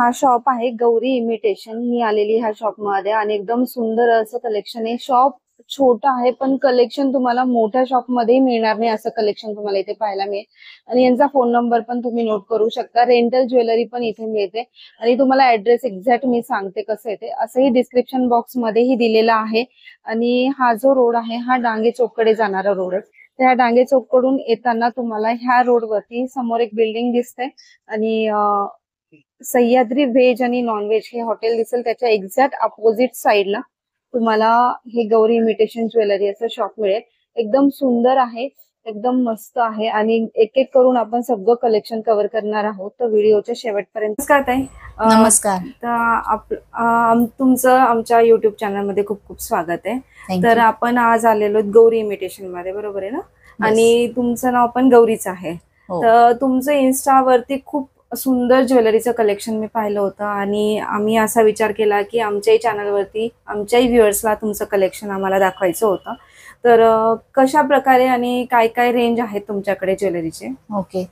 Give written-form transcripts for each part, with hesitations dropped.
हा शॉप आहे गौरी इमिटेशन. मी आलेली ह्या शॉप मध्ये आणि एकदम सुंदर असं कलेक्शन आहे. शॉप छोटा आहे पण कलेक्शन तुम्हाला मोठ्या शॉप मध्ये मिळणार नाही असं कलेक्शन तुम्हाला इथे पाहायला मिळेल. आणि यांचा फोन नंबर पण तुम्ही नोट करू शकता. रेंटल ज्वेलरी पण इथे मिळते आणि तुम्हाला ऍड्रेस एक्झॅक्ट मी सांगते कसं येते असंही डिस्क्रिप्शन बॉक्स मध्येही दिलेलं आहे. आणि हा जो रोड आहे हा डांगे चौककडे जाणारा रोड आहे. त्या डांगे चौक कडून येताना तुम्हाला ह्या रोड वरती समोर एक बिल्डिंग दिसते आणि सह्याद्री व्हेज आणि नॉन व्हेज हे हॉटेल दिसेल. त्याच्या एक्झॅक्ट अपोजिट साइडला तुम्हाला हे गौरी इमिटेशन ज्वेलरी असं शॉप मिळेल. एकदम सुंदर आहे, एकदम मस्त आहे आणि एक एक करून आपण सगळं कलेक्शन कव्हर करणार आहोत. तर व्हिडिओच्या शेवटपर्यंत. नमस्कार ताई. नमस्कार. तुमचं आमच्या युट्यूब चॅनल मध्ये खूप खूप स्वागत आहे. तर आपण आज आलेलो गौरी इमिटेशन मध्ये, बरोबर आहे ना? आणि तुमचं नाव पण गौरीच आहे. तर तुमचं इन्स्टावरती खूप सुंदर ज्वेलरीचं कलेक्शन मी पाहिलं होतं आणि आम्ही असा विचार केला की आमच्याही चॅनलवरती आमच्याही व्ह्युअर्सला तुमचं कलेक्शन आम्हाला दाखवायचं होतं. तर कशा प्रकारे आणि काय काय रेंज आहेत तुमच्याकडे ज्वेलरीचे? ओके,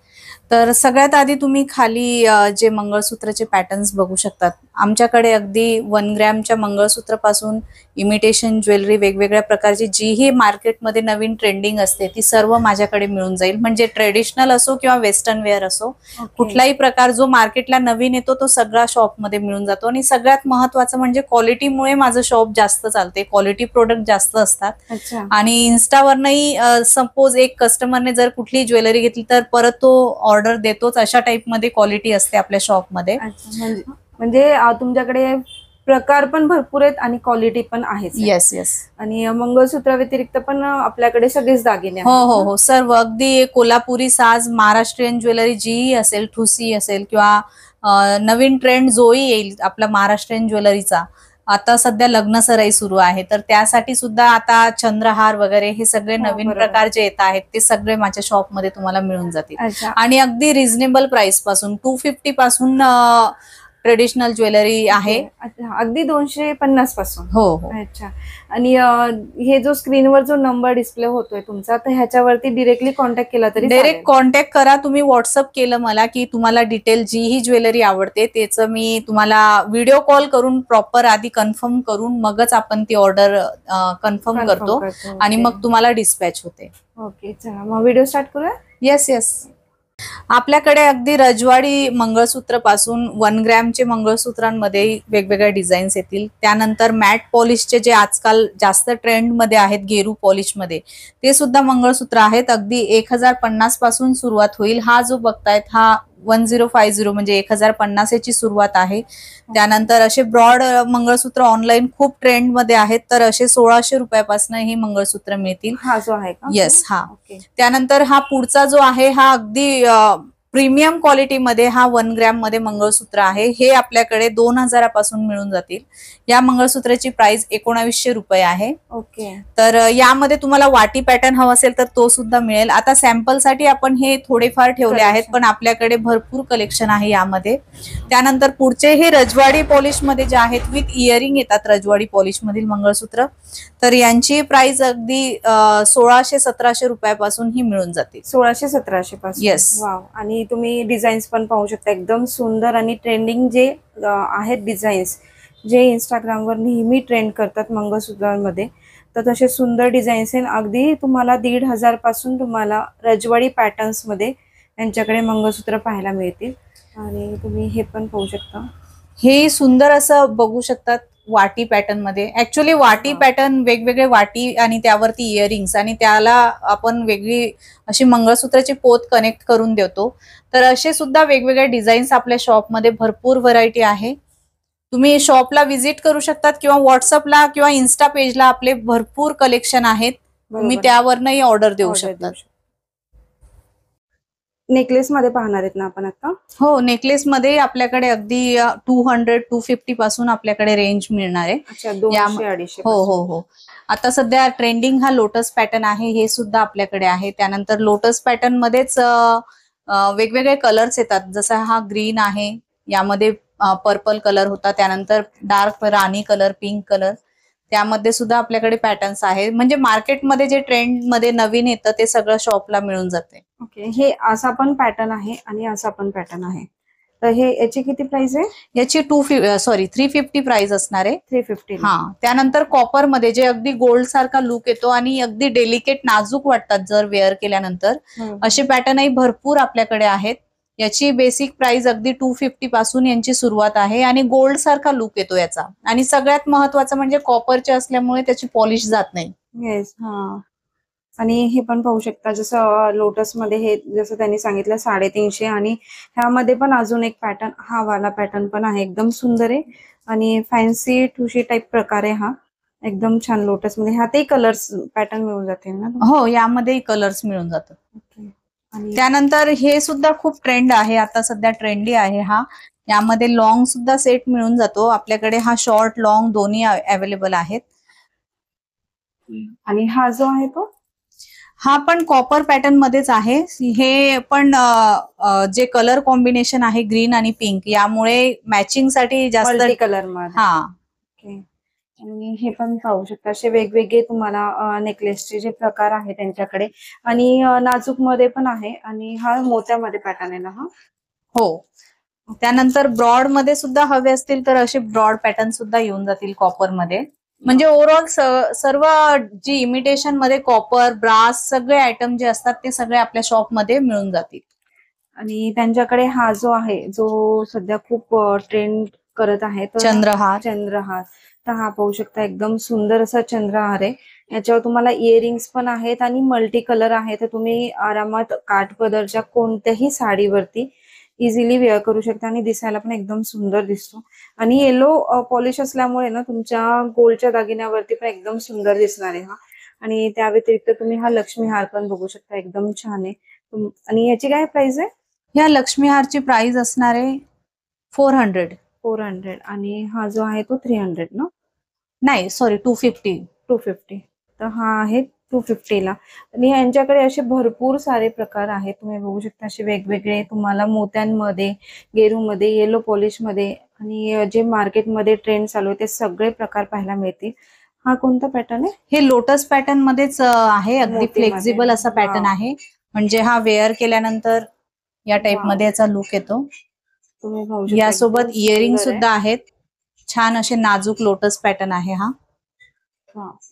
तर सगळ्यात आधी तुम्ही खाली जे मंगळसूत्रचे पॅटर्न्स बघू शकतात. आमच्याकडे अगदी 1 ग्रॅमच्या मंगळसूत्र पासून इमिटेशन ज्वेलरी वेगवेगळ्या प्रकारची जीही मार्केटमध्ये नवीन ट्रेंडिंग असते ती सर्व माझ्याकडे मिळून जाईल. म्हणजे ट्रेडिशनल असो किंवा वेस्टर्न वेअर असो, कुठलाही प्रकार जो मार्केटला नवीन येतो तो सगळा शॉपमध्ये मिळून जातो. आणि सगळ्यात महत्वाचं म्हणजे क्वालिटीमुळे माझं शॉप जास्त चालते. क्वालिटी प्रोडक्ट जास्त असतात. आणि इन्स्टावरनंही सपोज एक कस्टमरने जर कुठली ज्वेलरी घेतली तर परत तो ऑर्डर देतोच, अशा टाइप मध्ये क्वालिटी असते आपल्या शॉपमध्ये. म्हणजे तुमच्याकडे प्रकार पण भरपूर आहेत आणि क्वालिटी पण आहे. Yes yes. आणि मंगळसूत्र व्यतिरिक्त पण आपल्याकडे सगळेच दागिने हो हो हो, सर्व अगदी कोल्हापुरी साज, महाराष्ट्रीयन ज्वेलरी जीही असेल, ठुसी असेल किंवा नवीन ट्रेंड जोही येईल आपला महाराष्ट्रीयन ज्वेलरीचा. आता सध्या लग्न सराई सुरू आहे तर त्यासाठी सुद्धा आता चंद्रहार वगैरे हे सगळे नवीन प्रकार जे येत आहेत ते सगळे माझ्या शॉपमध्ये तुम्हाला मिळून जातील. आणि अगदी रिझनेबल प्राइस पासून 250 पासून ट्रेडिशनल ज्वेलरी आहे. अगदी 250 पासून. हो हो. अच्छा. आणि हे जो स्क्रीनवर जो नंबर डिस्प्ले होतोय तुमचा, तर ह्याच्यावरती डिरेक्टली कॉन्टॅक्ट केला तरी डायरेक्ट कॉन्टॅक्ट करा. तुम्ही व्हॉट्सअप केलं मला की तुम्हाला डिटेल जी ही ज्वेलरी आवडते त्याचं मी तुम्हाला व्हिडिओ कॉल करून प्रॉपर आधी कन्फर्म करून मगच आपण ती ऑर्डर कन्फर्म करतो आणि मग तुम्हाला डिस्पॅच होते. ओके, चला मग व्हिडिओ स्टार्ट करूया. Yes yes. आपल्याकडे अगदी रजवाडी मंगळसूत्र पासून 1 ग्रॅमचे मंगळसूत्रांमध्ये वेगवेगळ्या डिझाईन्स येतील. त्यानंतर मॅट पॉलिशचे जे आजकाल जास्त ट्रेंड मध्ये आहेत, गेरू पॉलिश मध्ये, ते सुद्धा मंगळसूत्र आहेत. अगदी 1050 पासून सुरुवात होईल. हा जो बघतायत हा 1050 म्हणजे 1050 ची सुरुवात आहे. त्यानंतर असे ब्रॉड मंगळसूत्र ऑनलाईन खूप ट्रेंड मध्ये आहेत तर असे 1600 रुपयापासून ही मंगळसूत्र मिळतील. हा जो आहे का? येस. हा. त्यानंतर हा पुढचा जो आहे हा अगदी प्रीमियम क्वालिटी मध्ये हा 1 ग्रॅम मध्ये मंगळसूत्र आहे. हे आपल्याकडे 2000 पासून मिळून जातील. या मंगळसूत्राची प्राइस 1900 रुपये आहे. ओके. तर यामध्ये तुम्हाला वाटी पॅटर्न हवा असेल तर तो सुद्धा मिळेल. आता सॅम्पल साठी आपण हे थोडेफार ठेवले आहेत पण आपल्याकडे भरपूर कलेक्शन आहे यामध्ये. त्यानंतर पुढचे हे रजवाडी पॉलिश मध्ये जे आहेत विथ इयरिंग येतात, रजवाडी पॉलिश मधील मंगळसूत्र, तर यांची प्राइस अगदी 1600-1700 रुपयापासून ही मिळून जाते. 1600-1700 पासून. येस. वाव. आणि तुम्ही डिझाईन्स पण पाहू शकता, एकदम सुंदर आणि ट्रेंडिंग जे आहेत डिझाईन्स, जे इंस्टाग्रामवर नेहमी ट्रेंड करतात मंगळसूत्रांमध्ये, तर तसे सुंदर डिझाईन्स आहेत. अगदी तुम्हाला 1500 पासून तुम्हाला रजवाडी पॅटर्न्स मध्ये यांच्याकडे मंगळसूत्र पाहायला मिळतील. आणि तुम्ही हे पण पाहू शकता, हे सुंदर असं बघू शकतात वाटी पॅटर्न मध्ये. ऍक्च्युअली वाटी पॅटर्न वेगवेगळे वाटी आणि त्यावरती इयरिंग्स आणि त्याला आपण वेगळी अशी मंगळसूत्राची पोत कनेक्ट करून देतो. तर असे सुद्धा वेगवेगळे डिझाईन्स आपल्या शॉपमध्ये भरपूर व्हरायटी आहे. तुम्ही शॉपला व्हिजिट करू शकतात किंवा व्हॉट्सअपला किंवा इन्स्टा पेजला आपले भरपूर कलेक्शन आहेत. तुम्ही त्यावरनही ऑर्डर देऊ शकता. नेकलेस मध्ये पाहणार आहेत ना आपण आता? हो, नेकलेस मध्ये आपल्याकडे अगदी 200-250 पासून आपल्याकडे रेंज मिळणार आहे. 200-250. हो हो हो. आता सध्या ट्रेंडिंग हा लोटस पॅटर्न आहे, हे सुद्धा आपल्याकडे आहे. त्यानंतर लोटस पॅटर्न मध्येच वेगवेगळे कलर्स येतात. जसा हा ग्रीन आहे, यामध्ये पर्पल कलर होता, त्यानंतर डार्क राणी कलर, पिंक कलर, त्यामध्ये सुद्धा आपल्याकडे पॅटर्न्स आहे. म्हणजे मार्केटमध्ये जे ट्रेंड मध्ये नवीन येतं ते सगळं शॉपला मिळून जाते. ओके. हे असा पण पॅटर्न आहे आणि असा पण पॅटर्न आहे. तर हे याची किती प्राइस आहे? याची 350 प्राइस असणार आहे. 350. हा, त्यानंतर कॉपर मध्ये जे अगदी गोल्ड सारखा लुक येतो आणि अगदी डेलिकेट नाजूक वाटतात जर वेअर केल्यानंतर, असे पॅटर्नही भरपूर आपल्याकडे आहेत. याची बेसिक प्राइस अगदी 250 पासून यांची सुरुवात आहे आणि गोल्ड सारखा लुक येतो याचा. आणि सगळ्यात महत्वाचं म्हणजे कॉपरचे असल्यामुळे त्याची पॉलिश जात नाही. येस. हा, आणि हे पण पाहू शकता जसं लोटस मध्ये हे जसं त्यांनी सांगितलं 350, आणि ह्यामध्ये पण अजून एक पॅटर्न, हा वाला पॅटर्न पण आहे, एकदम सुंदर आहे आणि फॅन्सी ठुशी टाईप प्रकार आहे हा, एकदम छान. लोटस मध्ये ह्यातही कलर्स पॅटर्न मिळून जातील ना? हो, यामध्ये कलर्स मिळून जातात. आणि त्यानंतर हे सुद्धा खूप ट्रेंड आहे, आता सध्या ट्रेंडी आहे हा. यामध्ये लॉंग सुद्धा सेट मिळून जातो आपल्याकडे. हा शॉर्ट लॉंग दोन्ही अवेलेबल आहेत. आणि हा जो आहे तो, हा पण कॉपर पॅटर्न मध्येच आहे. हे पण जे कलर कॉम्बिनेशन आहे ग्रीन आणि पिंक, यामुळे मॅचिंग साठी जास्त मल्टी कलर मध्ये. हा. आणि हे पण पाहू शकता असे वेगवेगळे तुम्हाला नेकलेसचे जे प्रकार आहे त्यांच्याकडे, आणि नाजूक मध्ये पण आहे, आणि हा मोत्यामध्ये पॅटर्न आहे ना हा? हो. त्यानंतर ब्रॉड मध्ये सुद्धा हवे असतील तर असे ब्रॉड पॅटर्न सुद्धा येऊन जातील कॉपर मध्ये. म्हणजे ओव्हरऑल सर्व जी इमिटेशन मध्ये कॉपर, ब्रास सगळे आयटम जे असतात ते सगळे आपल्या शॉप मध्ये मिळून जातील. आणि त्यांच्याकडे हा जो आहे, जो सध्या खूप ट्रेंड करत आहे, चंद्रहार. चंद्रहार. तर हा पाहू शकता एकदम सुंदर असा चंद्रहार आहे. याच्यावर तुम्हाला इयरिंग्स पण आहेत आणि मल्टी कलर आहे. तर तुम्ही आरामात काठपदरच्या कोणत्याही साडीवरती इझिली वेअर करू शकता आणि दिसायला पण एकदम सुंदर दिसतो. आणि येलो पॉलिश असल्यामुळे ना तुमच्या गोल्डच्या दागिन्यावरती पण एकदम सुंदर दिसणार आहे हा. आणि त्या व्यतिरिक्त तुम्ही हा लक्ष्मी हार पण बघू शकता, एकदम छान आहे. आणि याची काय प्राइस आहे? या लक्ष्मी हारची प्राइस असणार आहे 400. 400. आणि हा जो आहे तो 300 ना? नाही, सॉरी, 250. 250. तर हा आहे 250 ला. आणि यांच्याकडे असे भरपूर सारे प्रकार आहेत, तुम्ही बघू शकता असे वेगवेगळे तुम्हाला मोत्यांमध्ये, गेरूमध्ये, येलो पॉलिश मध्ये, आणि जे मार्केटमध्ये ट्रेंड चालू आहे ते सगळे प्रकार पाहायला मिळतील. हा कोणता पॅटर्न आहे? हे लोटस पॅटर्न मध्येच आहे, अगदी मोतीमध्ये. फ्लेक्झिबल असा पॅटर्न आहे. म्हणजे हा वेअर केल्यानंतर या टाइप मध्ये याचा लुक येतो. तुम्ही पाहू शकता यासोबत एकदम इयरिंग सुंदर आहे. सुद्धा आहेत. छान असे नाजूक लोटस पॅटर्न आहे हा.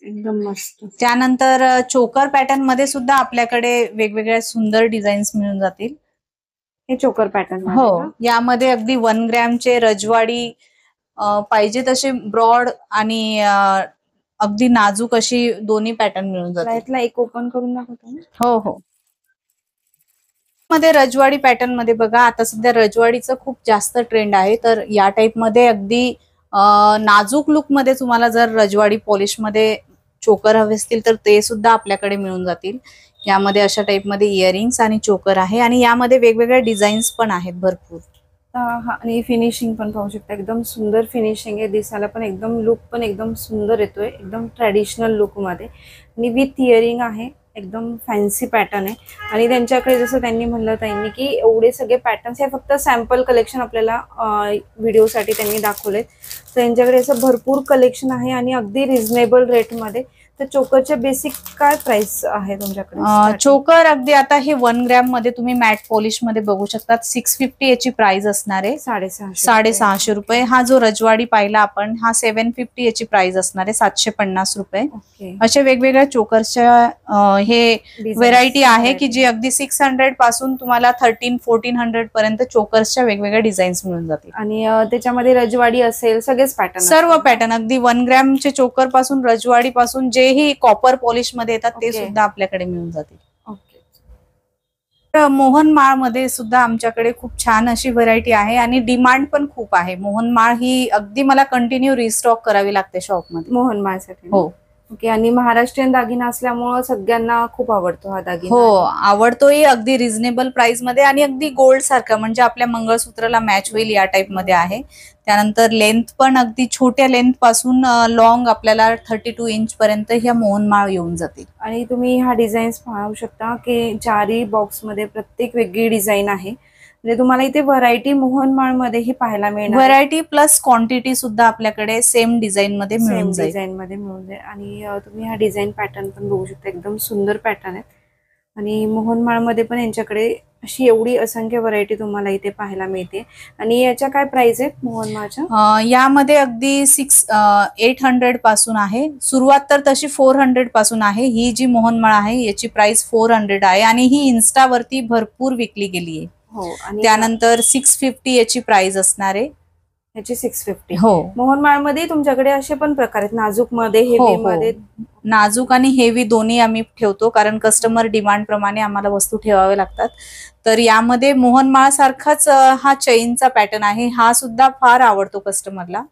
एकदम मस्त. त्यानंतर चोकर पॅटर्न मध्ये सुद्धा आपल्याकडे वेगवेगळ्या सुंदर डिझाईन्स मिळून जातील. हे चोकर पॅटर्न. हो, यामध्ये अगदी 1 ग्रॅमचे रजवाडी पाहिजे तसे ब्रॉड आणि अगदी नाजूक अशी दोन्ही पॅटर्न मिळून जातील. यातला एक ओपन करून दाखवतो ना? हो हो. मध्ये रजवाडी पॅटर्न मध्ये बघा, आता सध्या रजवाडीचं खूप जास्त ट्रेंड आहे. तर या टाइप मध्ये अगदी नाजूक लुक मध्ये तुम्हाला जर रजवाडी पॉलिश मध्ये चोकर हवे असतील तर ते सुद्धा आपल्याकडे मिळून जातील. यामध्ये अशा टाइप मध्ये इयरिंग्स आणि चोकर आहे, आणि यामध्ये वेगवेगळ्या डिझाईन्स पण आहेत भरपूर. आणि फिनिशिंग पण पाहू शकता, एकदम सुंदर फिनिशिंग आहे. दिसायला पण एकदम लुक पण एकदम सुंदर येतोय, एकदम ट्रॅडिशनल लुक मध्ये, आणि विथ इयरिंग आहे. एकदम फॅन्सी पॅटर्न आहे. आणि त्यांच्याकडे जसं त्यांनी म्हणलं त्यांनी की एवढे सगळे पॅटर्न्स, हे फक्त सॅम्पल कलेक्शन आपल्याला व्हिडिओसाठी त्यांनी दाखवलेत. तर त्यांच्याकडे असं भरपूर कलेक्शन आहे आणि अगदी रिझनेबल रेटमध्ये. तर चोकरचे बेसिक काय प्राइस आहे तुमच्याकडे? चोकर अगदी आता हे 1 ग्रॅम मध्ये तुम्ही मॅट पॉलिश मध्ये बघू शकतात. 650 याची प्राइस असणार आहे. 650 रुपये. हा जो रजवाडी पाहिला आपण, हा 750 याची प्राइस असणार आहे, 750 रुपये. अशा वेगवेगळ्या चोकरच्या हे व्हेरायटी आहे की जी अगदी 600 पासून तुम्हाला 1300-1400 पर्यंत चोकर्सच्या वेगवेगळ्या डिझाईन्स मिळून जातील. आणि त्याच्यामध्ये रजवाडी असेल, सगळेच पॅटर्न, सर्व पॅटर्न अगदी 1 ग्रॅमचे चोकर पासून, रजवाडी पासून, जेही कॉपर पॉलिश मध्ये येतात ते सुद्धा आपल्याकडे मिळून जातील. मोहनमाळ मध्ये सुद्धा आमच्याकडे खूप छान अशी व्हरायटी आहे आणि डिमांड पण खूप आहे. मोहनमाळ ही अगदी मला कंटिन्यू रिस्टॉक करावी लागते शॉपमध्ये मोहनमाळसाठी. हो. ओके. आणि महाराष्ट्रीयन दागिना असल्यामुळे सगळ्यांना खूप आवडतो हा दागिना. हो, आवडतोही. अगदी रिझनेबल प्राइस मध्ये आणि अगदी गोल्ड सारखा, म्हणजे आपल्या मंगळसूत्राला मॅच होईल या टाइप मध्ये आहे. त्यानंतर लेंथ पण अगदी छोट्या लेंथ पासून लॉंग आपल्याला 32 इंच पर्यंत ह्या मोहनमाळ येऊन जातील. आणि तुम्ही हा डिझाईन्स पाहू शकता की 4 बॉक्स मध्ये प्रत्येक वेगळी डिझाईन आहे. म्हणजे तुम्हाला इथे व्हरायटी मोहनमाळ मध्ये ही पाहायला मिळणार. व्हरायटी प्लस क्वांटिटी सुद्धा आपल्याकडे सेम डिझाईन मध्ये मिळून जाईल. आणि तुम्ही हा डिझाईन पॅटर्न पण बघू शकता, एकदम सुंदर पॅटर्न आहे. आणि मोहनमाळमध्ये पण यांच्याकडे अशी एवढी असंख्य व्हरायटी तुम्हाला इथे पाहायला मिळते. आणि याच्या काय प्राइस आहेत मोहनमाळच्या? यामध्ये अगदी 800 पासून आहे सुरुवात, तर तशी 400 पासून आहे. ही जी मोहनमाळ आहे याची प्राइस 400 आहे आणि ही इन्स्टावरती भरपूर विकली गेली आहे. हो. आणि त्यानंतर 650 याची प्राइस असणार आहे. याची 650. हो. मोहनमाळमध्ये तुमच्याकडे असे पण प्रकार आहेत, नाजूक मध्ये, हो, हेवी मध्ये. नाजूक आणि हेवी दोन्ही आम्ही ठेवतो, कारण कस्टमर डिमांड प्रमाणे आम्हाला वस्तू ठेवाव्या लागतात. तर यामध्ये मोहनमाळ सारखाच हा चैनचा पॅटर्न आहे, हा सुद्धा फार आवडतो कस्टमरला.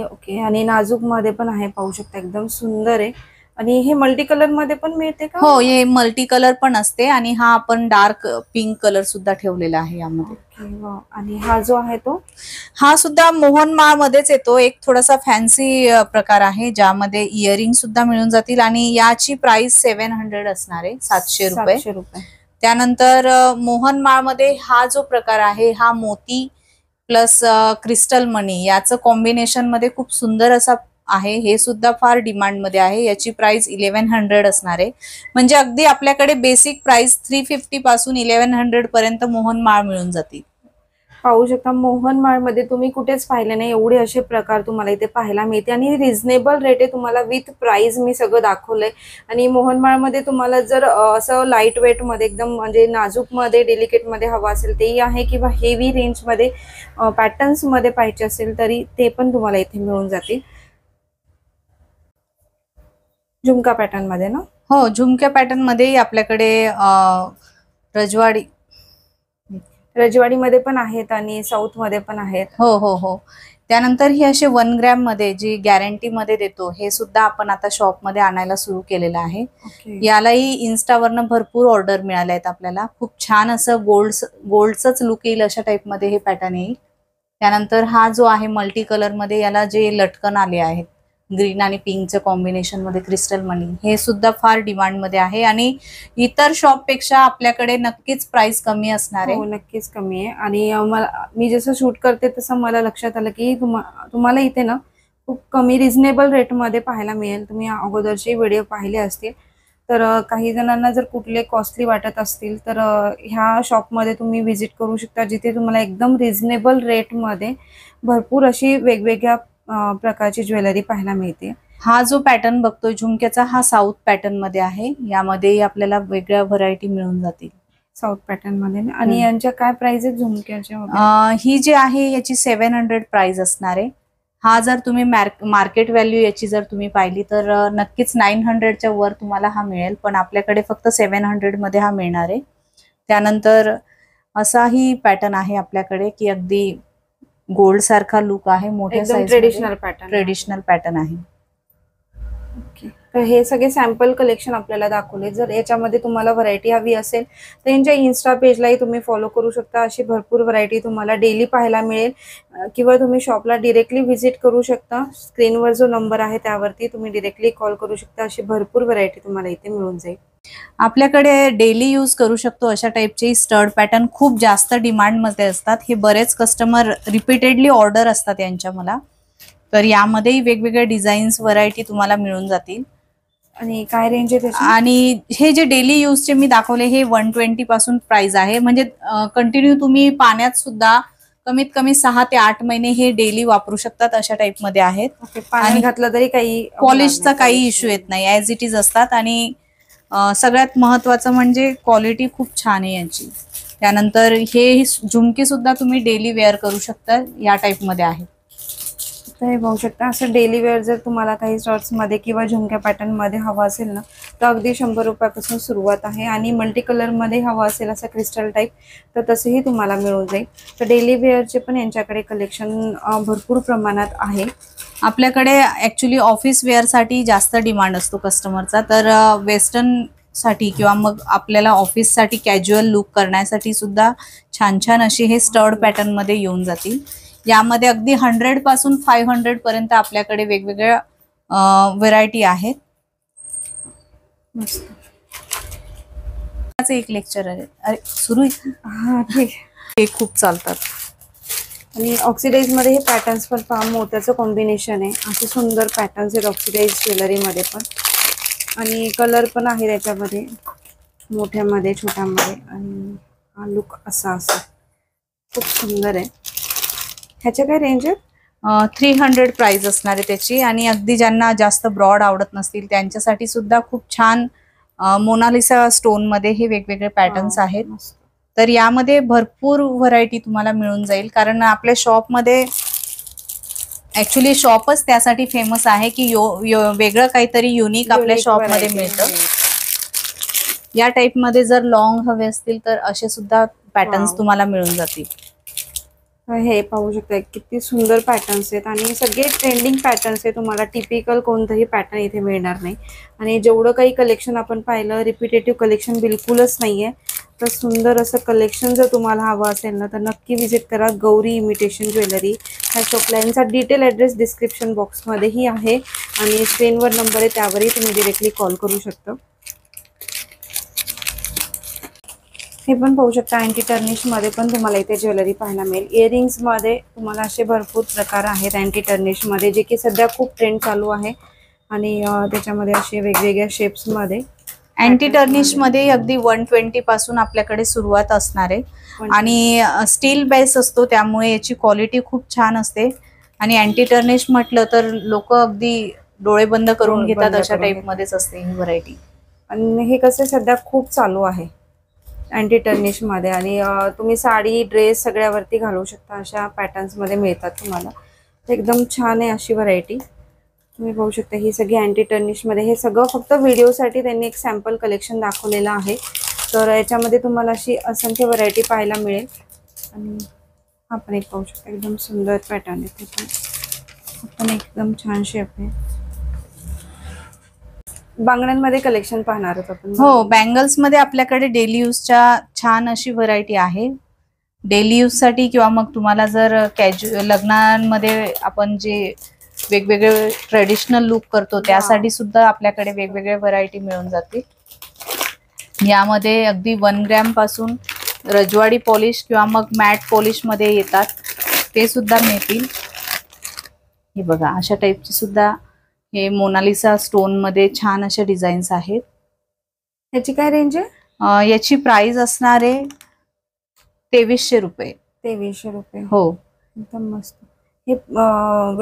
ओके. आणि नाजूक मध्ये पण आहे, पाहू शकता एकदम सुंदर आहे. आणि हे मल्टी कलर मध्ये पण मिळते का? हो, हे मल्टी कलर पण असते आणि हा आपण डार्क पिंक कलर सुद्धा ठेवलेला आहे यामध्ये. आणि हा जो आहे तो, हा सुद्धा मोहनमाळ मध्येच येतो. एक थोडासा फॅन्सी प्रकार आहे, ज्यामध्ये इयरिंग सुद्धा मिळून जातील आणि याची प्राइस 700 असणार आहे, 700 रुपये. 700 रुपये. त्यानंतर मोहनमाळ मध्ये हा जो प्रकार आहे हा मोती प्लस क्रिस्टल मणी याचं कॉम्बिनेशन मध्ये खूप सुंदर असा आहे. हे सुद्धा फार डिमांड मध्ये आहे. याची प्राइस 1100 असणार आहे. म्हणजे अगदी आपल्याकडे बेसिक प्राइस 350 पासून 1100 पर्यंत मोहनमाळ मिळून जातील. पाहू शकता, मोहनमाळ मध्ये तुम्ही कुठेच पाहिले नाही एवढे असे प्रकार तुम्हाला इथे पाहायला मिळते. आणि रिझनेबल रेट आहे, तुम्हाला विथ प्राइस मी सगळं दाखवलंय. आणि मोहनमाळ मध्ये तुम्हाला जर असं लाईट वेट मध्ये, एकदम म्हणजे नाजूक मध्ये, डेलिकेट मध्ये हवा असेल तेही आहे, किंवा हेवी रेंज मध्ये पॅटर्न्स मध्ये पाहिजे असेल तरी ते पण तुम्हाला इथे मिळून जातील. झुमका पॅटर्न मध्ये ना? हो, झुमक्या पॅटर्न मध्ये आपल्याकडे रजवाडीमध्ये पण आहेत आणि साऊथ मध्ये पण आहेत. हो हो हो. त्यानंतर ही असे 1 ग्रॅम मध्ये जी गॅरंटी मध्ये देतो, हे सुद्धा आपण आता शॉप मध्ये आणायला सुरू केलेलं आहे. यालाही इन्स्टावरनं भरपूर ऑर्डर मिळाल्या आहेत आपल्याला. खूप छान असं गोल्डचंच लुक येईल अशा टाइप मध्ये हे पॅटर्न येईल. त्यानंतर हा जो आहे मल्टी कलर मध्ये, याला जे लटकन आले आहेत ग्रीन आणि पिंकचं कॉम्बिनेशन मध्ये क्रिस्टल मनी, हे सुद्धा फार डिमांड मध्ये आहे. आणि इतर शॉप पेक्षा आपल्याकडे नक्कीच प्राइस कमी असणार आहे. हो, नक्कीच कमी आहे. आणि मी जसं शूट करते तसं मला लक्षात आलं की तुम्हाला इथे ना खूप कमी रिझनेबल रेट मध्ये पाहायला मिळेल. तुम्ही अगोदरचे व्हिडिओ पाहिले असतील तर काही जणांना जर कुठले कॉस्टली वाटत असतील तर ह्या शॉपमध्ये तुम्ही व्हिजिट करू शकता, जिथे तुम्हाला एकदम रिझनेबल रेटमध्ये भरपूर अशी वेगवेगळ्या प्रकारची ज्वेलरी पाहायला मिळते. हा जो पॅटर्न बघतोय झुमक्याचा, हा साऊथ पॅटर्न मध्ये आहे. यामध्ये आपल्याला वेगळ्या व्हरायटी मिळून जातील साऊथ पॅटर्न मध्ये. आणि यांच्या काय प्राइस आहेत झुमक्याच्या? ही जी आहे याची 700 प्राइस असणार आहे. हा जर तुम्ही मार्केट व्हॅल्यू याची जर तुम्ही पाहिली तर नक्कीच 900च्या वर तुम्हाला हा मिळेल, पण आपल्याकडे फक्त 700 मध्ये हा मिळणार आहे. त्यानंतर असाही पॅटर्न आहे आपल्याकडे की अगदी गोल्ड सारखा लुक आहे, मोठ्या साईज, ट्रेडिशनल पॅटर्न आहे. ओके. तर हे सगळे सॅम्पल कलेक्शन आपल्याला दाखवले. जर याच्यामध्ये तुम्हाला व्हरायटी हवी असेल तर यांच्या इन्स्टा पेजलाही तुम्ही फॉलो करू शकता. अशी भरपूर व्हरायटी तुम्हाला डेली पाहायला मिळेल, किंवा तुम्ही शॉपला डिरेक्टली व्हिजिट करू शकता. स्क्रीनवर जो नंबर आहे त्यावरती तुम्ही डिरेक्टली कॉल करू शकता. अशी भरपूर व्हरायटी तुम्हाला इथे मिळून जाईल. आपल्याकडे डेली यूज करू शकतो अशा टाइपचे स्टड पॅटर्न खूप जास्त डिमांड मध्ये असतात. हे बरेच कस्टमर रिपीटेडली ऑर्डर असतात यांच्या मला. तर यामध्येही वेगवेगळ्या डिझाईन्स व्हरायटी तुम्हाला मिळून जातील. आणि काय रेंज आहे त्याची? आणि हे जे डेली यूजचे मी दाखवले हे 120 पासून प्राइस आहे. म्हणजे कंटिन्यू तुम्ही पाण्यात सुद्धा कमीत कमी 6 ते 8 महिने हे डेली वापरू शकतात अशा टाइप मध्ये आहेत. पाणी घातलं तरी काही पॉलिशचा काही इश्यू येत नाही, ऍज इट इज असतात. आणि सगळ्यात महत्वाचं म्हणजे क्वालिटी खूप छान आहे यांची. त्यानंतर हे झुमकी सुद्धा तुम्ही डेली वेअर करू शकता, या टाइप मध्ये आहे. हे बघू शकता, असं डेली वेअर जर तुम्हाला काही शॉर्ट्स मध्ये किंवा झुमक्या पॅटर्न मध्ये हवा असेल ना तर अगदी 100 रुपयापासून सुरुवात आहे. आणि मल्टी कलर मध्ये हवा असेल असं क्रिस्टल टाईप तर तसंही तुम्हाला मिळून जाईल. तर डेली वेअरचे पण यांच्याकडे कलेक्शन भरपूर प्रमाणात आहे. आपल्याकडे ऍक्च्युली ऑफिस वेअर साठी जास्त डिमांड असतो कस्टमरचा. तर वेस्टर्न साठी किंवा मग आपल्याला ऑफिस साठी कॅज्युअल लुक करण्यासाठी सुद्धा छान छान अशी हे स्टड पॅटर्न मध्ये येऊन जातील. यामध्ये अगदी 100 पासून 500 पर्यंत आपल्याकडे वेगवेगळ्या व्हरायटी आहेत. एक लेक्चर आहे, अरे सुरू आहे. हा ठीक, हे खूप चालतात. आणि ऑक्सिडाइज मध्ये हे पॅटर्न्स पण पहा, मोत्याचं कॉम्बिनेशन आहे. असे सुंदर पॅटर्न्स आहेत ऑक्सिडाइज ज्वेलरी मध्ये पण. आणि कलर पण आहे त्याच्यामध्ये. मोठ्यामध्ये छोट्यामध्ये, आणि हा लुक असा असा खूप सुंदर आहे. ह्याच्या काय रेंज आहे? 300 प्राइस असणार आहे त्याची. आणि अगदी ज्यांना जास्त ब्रॉड आवडत नसतील त्यांच्यासाठी सुद्धा खूप छान मोनालिसा स्टोन मध्ये हे वेगवेगळे पॅटर्न्स आहेत. मस्त. तर यामध्ये भरपूर व्हरायटी तुम्हाला मिळून जाईल, कारण आपल्या शॉपमध्ये ऍक्च्युली शॉपच त्यासाठी फेमस आहे की वेगळं काहीतरी युनिक आपल्या Unique शॉपमध्ये variety मिळतं. आहे. या टाइप मध्ये जर लॉंग हवे असतील तर असे सुद्धा पॅटर्न्स Wow. तुम्हाला मिळून जातील. हे पाहू शकता किती सुंदर पॅटर्न्स आहेत, आणि सगळे ट्रेंडिंग पॅटर्न्स आहे. तुम्हाला टिपिकल कोणतंही पॅटर्न इथे मिळणार नाही. आणि जेवढं काही कलेक्शन आपण पाहिलं, रिपीटेटिव्ह कलेक्शन बिलकुलच नाहीये. तर सुंदर असं कलेक्शन जर तुम्हाला हवं असेल ना, तर नक्की विजिट करा गौरी इमिटेशन ज्वेलरी ह्या शॉपला. यांचा डिटेल ॲड्रेस डिस्क्रिप्शन बॉक्समध्येही आहे, आणि स्क्रीनवर नंबर आहे, त्यावरही तुम्ही डिरेक्टली कॉल करू शकता. हे पण पाहू शकता अँटी टर्निश मध्ये पण तुम्हाला इथे ज्वेलरी पाहायला मिळेल. इयरिंग्स मध्ये तुम्हाला असे भरपूर प्रकार आहेत अँटी टर्निश मध्ये, जे की सध्या खूप ट्रेंड चालू आहे. आणि त्याच्यामध्ये असे वेगवेगळ्या शेप्स मध्ये अँटी टर्निश मध्ये अगदी 120 पासून आपल्याकडे सुरुवात असणार आहे. आणि स्टील बेस असतो त्यामुळे याची क्वालिटी खूप छान असते. आणि अँटी टर्निश म्हटलं तर लोक अगदी डोळे बंद करून घेतात, अशा टाइप मध्येच असते ही व्हरायटी. आणि हे कसे सध्या खूप चालू आहे अँटी टर्निश मध्ये. आणि तुम्ही साडी ड्रेस सगळ्यावरती घालू शकता, अशा पॅटर्न्स मध्ये मिळतात तुम्हाला. एकदम छान आहे अशी व्हरायटी. तुम्ही पाहू शकता ही सगळी अँटी टर्निश मध्ये. हे सगळं फक्त व्हिडिओसाठी त्यांनी एक सॅम्पल कलेक्शन दाखवलेलं आहे. तर याच्यामध्ये तुम्हाला अशी असंख्य व्हरायटी पाहायला मिळेल. आणि हा पण एक पाहू शकता एकदम सुंदर पॅटर्न आहे, ते पण एकदम छान शेप आहे. बांगड्यांमध्ये कलेक्शन पाहणार आहोत आपण. हो, बँगल्स मध्ये आपल्याकडे डेली यूजच्या छान अशी व्हरायटी आहे. डेली यूज साठी किंवा मग तुम्हाला जर लग्नांमध्ये आपण जे वेगवेगळे ट्रेडिशनल लुक करतो त्यासाठी सुद्धा आपल्याकडे वेगवेगळे व्हरायटी मिळून जातील. यामध्ये अगदी 1 ग्रॅम पासून रजवाडी पॉलिश किंवा मग मॅट पॉलिश मध्ये येतात, ते सुद्धा मिळतील. हे बघा अशा टाइपची सुद्धा हे मोनालिसा स्टोन मध्ये छान अशा डिझाईन्स आहेत. याची काय रेंज आहे? याची प्राइस असणार आहे 2300 रुपये. 2300 रुपये. हो, एकदम मस्त. हे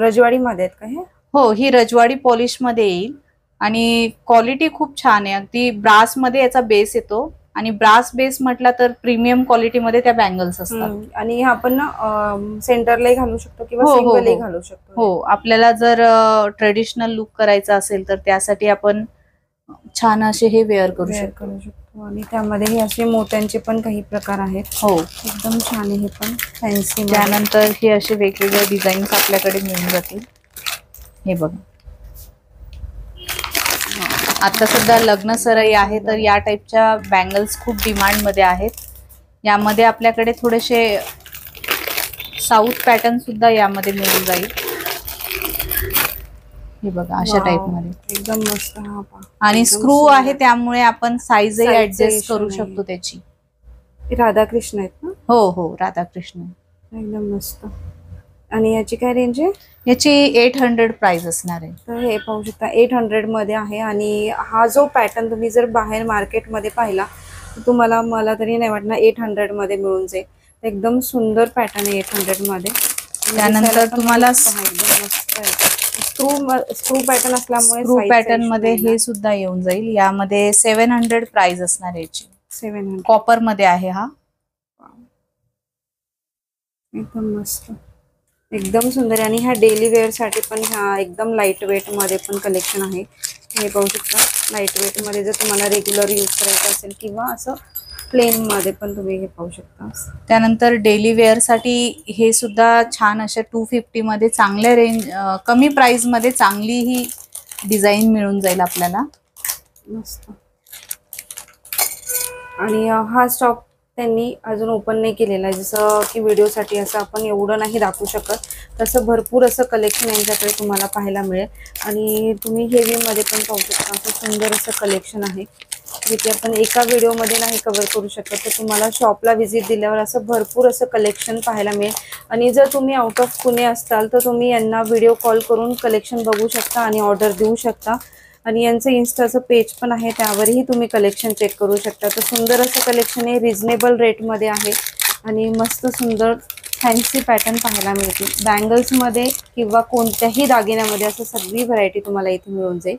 रजवाडी मध्ये आहेत का हे? हो, ही रजवाडी पॉलिश मध्ये येईल. आणि क्वालिटी खूप छान आहे. अगदी ब्रास मध्ये याचा बेस येतो, आणि ब्रास बेस म्हटला तर प्रीमियम क्वालिटी मध्ये त्या बँगल्स असतात. आणि आपण सेंटरलाही घालू शकतो किंवा सिंगलही घालू शकतो. हो, आपल्याला जर ट्रेडिशनल लुक करायचा असेल तर त्यासाठी आपण छान असे हे वेअर करू शकतो. आणि त्यामध्ये हे असे मोत्यांचे पण काही प्रकार आहेत. हो, एकदम छान आहे हे पण फॅन्सी. त्यानंतर हे असे वेगवेगळे डिझाईन्स आपल्याकडे मिळून जातील. हे बघा, आता सध्या लग्न सराई आहे तर या टाइपच्या बँगल्स खूप डिमांड मध्ये आहेत. यामध्ये आपल्याकडे थोडेसे साऊथ पॅटर्न सुद्धा यामध्ये मिळून जाईल. हे बघा अशा टाइप मध्ये एकदम मस्त. आणि स्क्रू आहे त्यामुळे आपण साईजही ऍडजस्ट करू शकतो त्याची. राधाकृष्ण आहेत ना? हो हो, राधाकृष्ण. एकदम मस्त. आणि याची काय रेंज आहे? याची 800 प्राइस असणार आहे. तर हे पाहू शकता 800 मध्ये आहे. आणि हा जो पॅटर्न तुम्ही जर बाहेर मार्केटमध्ये पाहिला तर तुम्हाला, मला तरी नाही वाटणार 800 मध्ये मिळून जाईल. एकदम सुंदर पॅटर्न आहे 800 मध्ये. त्यानंतर तुम्हाला स्क्रू पॅटर्न असल्यामुळे स्क्रू पॅटर्न मध्ये हे सुद्धा येऊन जाईल. यामध्ये 700 प्राइस असणार आहे याची. 700 कॉपर मध्ये आहे हा. एकदम मस्त, एकदम सुंदर. आणि ह्या डेली वेअर साठी पण ह्या एकदम लाईट वेट मध्ये पण कलेक्शन आहे. हे पाहू शकता लाईट वेट मध्ये जर तुम्हाला रेग्युलर यूज करायचं असेल किंवा असं प्लेन मध्ये पण तुम्ही हे पाहू शकता. त्यानंतर डेली वेअर साठी हे सुद्धा छान अशा 250 मध्ये चांगल्या रेंज, कमी प्राइस मध्ये चांगली ही डिझाईन मिळून जाईल आपल्याला. मस्त. आणि हा स्टॉक त्यांनी अजून ओपन नाही केलेला आहे. जसं की व्हिडिओसाठी असं आपण एवढं नाही दाखवू शकत, तसं भरपूर असं कलेक्शन यांच्याकडे तुम्हाला पाहायला मिळेल. आणि तुम्ही हेवीमध्ये पण पाहू शकता. असं सुंदर असं कलेक्शन आहे जे की आपण एका व्हिडिओमध्ये नाही कव्हर करू शकत. तर तुम्हाला शॉपला व्हिजिट दिल्यावर असं भरपूर असं कलेक्शन पाहायला मिळेल. आणि जर तुम्ही आउट ऑफ पुणे असताल तर तुम्ही यांना व्हिडिओ कॉल करून कलेक्शन बघू शकता आणि ऑर्डर देऊ शकता. आणि यांचं इन्स्टाचं पेज पण आहे, त्यावरही तुम्ही कलेक्शन चेक करू शकता. तर सुंदर असं कलेक्शन आहे, रिझनेबल रेटमध्ये आहे आणि मस्त सुंदर फॅन्सी पॅटर्न पाहायला मिळतील. बँगल्समध्ये किंवा कोणत्याही दागिन्यामध्ये असं सगळी व्हरायटी तुम्हाला इथे मिळून जाईल.